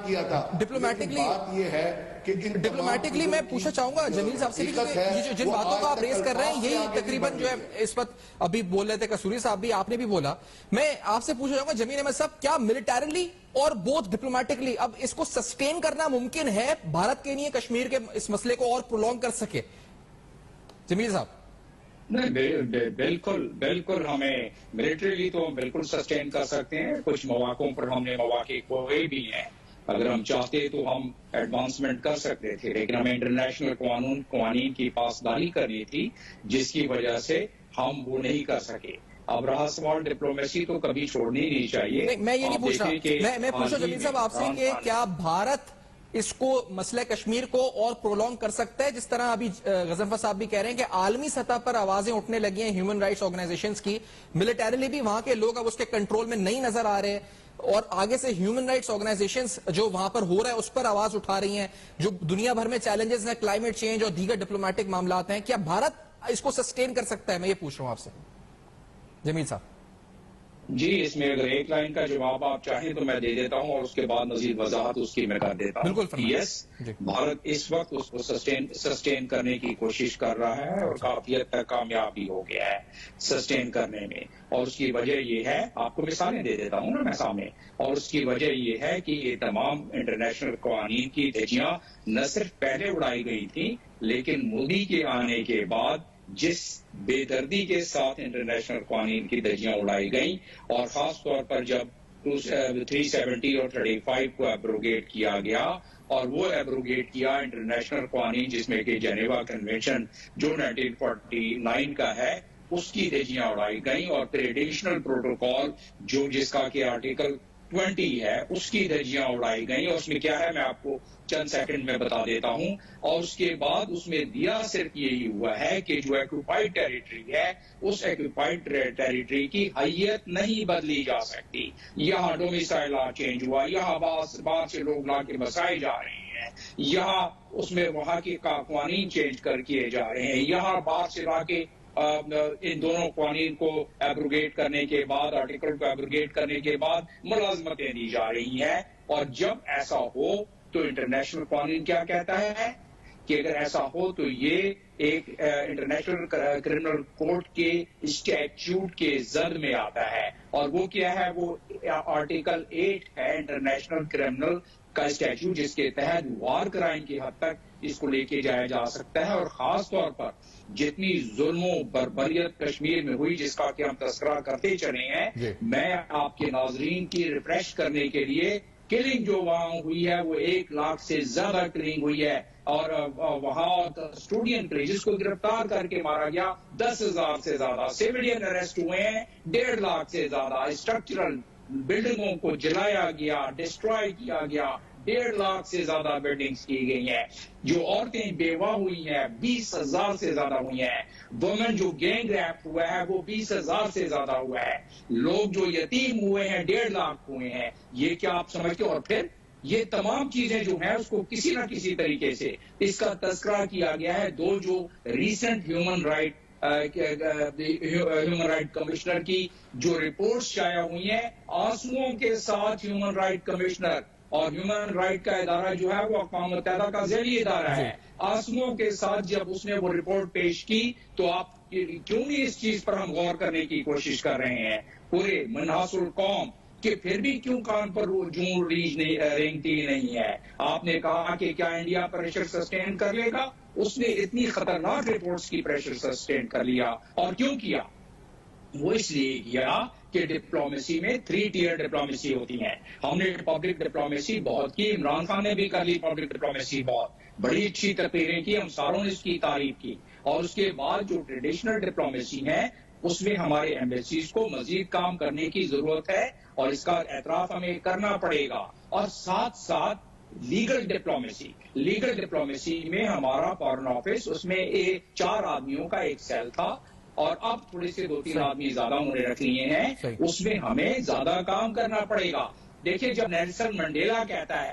کیا تھا. بات یہ ہے کہ ڈپلومیٹکلی میں پوچھنا چاہوں گا جمیل صاحب سے کہ جن باتوں کا آپ ریز کر رہے ہیں یہی تقریباً جو ہے اس وقت ابھی بول رہے تھے قصوری صاحب بھی, آپ نے بھی بولا. میں آپ سے پوچھنا چاہوں گا جمیل احمد صاحب, کیا ملٹریلی اور بوتھ ڈپلومیٹکلی اب اس کو سسٹین کرنا ممکن ہے بھارت کے لیے کشمیر کے اس مسئلے کو اور پرولونگ کر سکے؟ جمیل صاحب. بالکل ہمیں ملٹریلی تو بالکل سسٹین کر سکتے ہیں. کچھ مواقعوں پر ہم نے مواقع کوئی بھی ہیں, اگر ہم چاہتے تو ہم ایڈوانسمنٹ کر سکتے تھے, لیکن ہمیں انٹرنیشنل قوانین کی پاسداری کرنی تھی, جس کی وجہ سے ہم وہ نہیں کر سکے. اب رہا سوال ڈپلومیسی تو کبھی چھوڑنی نہیں چاہیے. میں یہ نہیں پوچھ رہا, میں پوچھا جمیل صاحب آپ سے کہ کیا بھارت اس کو مسئلہ کشمیر کو اور پرولونگ کر سکتا ہے, جس طرح ابھی غضنفر صاحب بھی کہہ رہے ہیں کہ عالمی سطح پر آوازیں اٹھنے لگی ہیں ہیومن رائٹس آرگنائزیشنز کی, ملٹریلی بھی وہاں کے لوگ اب اس کے کنٹرول میں نہیں نظر آ رہے ہیں, اور آگے سے ہیومن رائٹس آرگنائزیشنز جو وہاں پر ہو رہا ہے اس پر آواز اٹھا رہی ہیں, جو دنیا بھر میں چیلنجز ہیں, کلائمیٹ چینج اور دیگر ڈپلومیٹک معاملات ہیں. کیا بھارت اس کو سسٹین کر سکتا ہے؟ میں یہ پوچھ رہا ہوں آپ سے جمیل صاحب. جی, اس میں اگر ایک لائن کا جواب آپ چاہیں تو میں دے دیتا ہوں, اور اس کے بعد مزید وضاحت اس کی میں کر دیتا ہوں. یس, بھارت اس وقت اس کو سسٹین کرنے کی کوشش کر رہا ہے, اور کافی حد تک کامیاب بھی ہو گیا ہے سسٹین کرنے میں. اور اس کی وجہ یہ ہے, آپ کو مثالیں دے دیتا ہوں نا میں سامنے, اور اس کی وجہ یہ ہے کہ یہ تمام انٹرنیشنل قوانین کی دھجیاں نہ صرف پہلے اڑائی گئی تھیں, لیکن مودی کے آنے کے بعد جس بے دردی کے ساتھ انٹرنیشنل قوانین کی دھجیاں اڑائی گئیں, اور خاص طور پر جب 370 اور 35 کو ایبروگیٹ کیا گیا, اور وہ ایبروگیٹ کیا انٹرنیشنل قوانین جس میں کہ جنیوا کنونشن جو 1949 کا ہے, اس کی دھجیاں اڑائی گئیں, اور پھر ایڈیشنل پروٹوکول جو جس کا کہ آرٹیکل 20 ہے اس کی دھجیاں اڑائی گئیں. اور اس میں کیا ہے میں آپ کو چند سیکنڈ میں بتا دیتا ہوں. اور اس کے بعد اس میں دیا صرف یہی ہوا ہے کہ جو ایکوپائڈ ٹیریٹری ہے اس ایکوپائڈ ٹیریٹری کی حیت نہیں بدلی جا سکتی. یہاں ڈومیسائل چینج ہوا, یہاں باہر سے لوگ لا کے بسائے جا رہے ہیں, یہاں اس میں وہاں کے قوانین چینج کر کیے جا رہے ہیں, یہاں باہر سے لا کے ان دونوں قوانین کو ایبروگیٹ کرنے کے بعد, آرٹیکل کو ایبروگیٹ کرنے کے بعد ملازمتیں دی جا رہی ہیں. اور جب ایسا ہو تو انٹرنیشنل قوانین کیا کہتا ہے کہ اگر ایسا ہو تو یہ ایک انٹرنیشنل کرمنل کورٹ کے اسٹیچیوٹ کے زد میں آتا ہے. اور وہ کیا ہے, وہ آرٹیکل 8 ہے انٹرنیشنل کرمنل کا اسٹیچیوٹ, جس کے تحت وار کرائم کی حد تک اس کو لے کے جایا جا سکتا ہے. اور خاص طور پر جتنی ظلم و بربریت کشمیر میں ہوئی, جس کا کہ ہم تذکرہ کرتے چلے ہیں, میں آپ کے ناظرین کی ریفریش کرنے کے لیے, کلنگ جو وہاں ہوئی ہے وہ 1 لاکھ سے زیادہ کلنگ ہوئی ہے, اور وہاں اسٹوڈینٹ پہ جس کو گرفتار کر کے مارا گیا 10,000 سے زیادہ, سویلین اریسٹ ہوئے ہیں 1.5 لاکھ سے زیادہ, اسٹرکچرل بلڈنگوں کو جلایا گیا, ڈسٹروائے کیا گیا, 1.5 لاکھ سے زیادہ بلڈنگز کی گئی ہیں. جو عورتیں بیوہ ہوئی ہیں 20,000 سے زیادہ ہوئی ہیں. وومن جو گینگ ریپ ہوا ہے وہ 20,000 سے زیادہ ہوا ہے. لوگ جو یتیم ہوئے ہیں 1.5 لاکھ ہوئے ہیں. یہ کیا آپ سمجھتے؟ اور پھر یہ تمام چیزیں جو ہیں اس کو کسی نہ کسی طریقے سے اس کا تذکرہ کیا گیا ہے. دو جو ریسنٹ ہیومن رائٹ کمشنر کی جو رپورٹس شائع ہوئی ہیں, آنسوؤں کے ساتھ ہیومن رائٹ کمشنر, اور ہیومن رائٹ کا ادارہ جو ہے وہ اقوام متحدہ کا ذیلی ادارہ ہے, آنسوؤں کے ساتھ جب اس نے وہ رپورٹ پیش کی تو آپ کیوں نہیں اس چیز پر ہم غور کرنے کی کوشش کر رہے ہیں پورے منحاص القوم کہ پھر بھی کیوں کان پر جون رینگتی نہیں ہے؟ آپ نے کہا کہ کیا انڈیا پریشر سسٹین کر لے گا, اس نے اتنی خطرناک رپورٹس کی پریشر سسٹین کر لیا. اور کیوں کیا؟ وہ اس لیے کیا کہ ڈپلومیسی میں 3 ٹیئر ڈپلومیسی ہوتی ہیں. ہم نے پبلک ڈپلومیسی بہت کی, عمران خان نے بھی کر لی پبلک ڈپلومیسی, بہت بڑی اچھی تقریریں کی, ہم ساروں نے اس کی تعریف کی. اور اس کے بعد جو ٹریڈیشنل ڈپلومیسی ہے اس میں ہمارے ایمبیسیز کو مزید کام کرنے کی ضرورت ہے, اور اس کا اعتراف ہمیں کرنا پڑے گا. اور ساتھ ساتھ لیگل ڈپلومیسی میں ہمارا فارن آفس, اس میں 4 آدمیوں کا ایک سیل تھا, اور اب تھوڑے سے 2-3 آدمی زیادہ انہوں نے رکھ لیے ہیں. اس میں ہمیں زیادہ کام کرنا پڑے گا. دیکھیں جب نیلسن منڈیلا کہتا ہے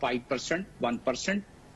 5%, 1%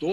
2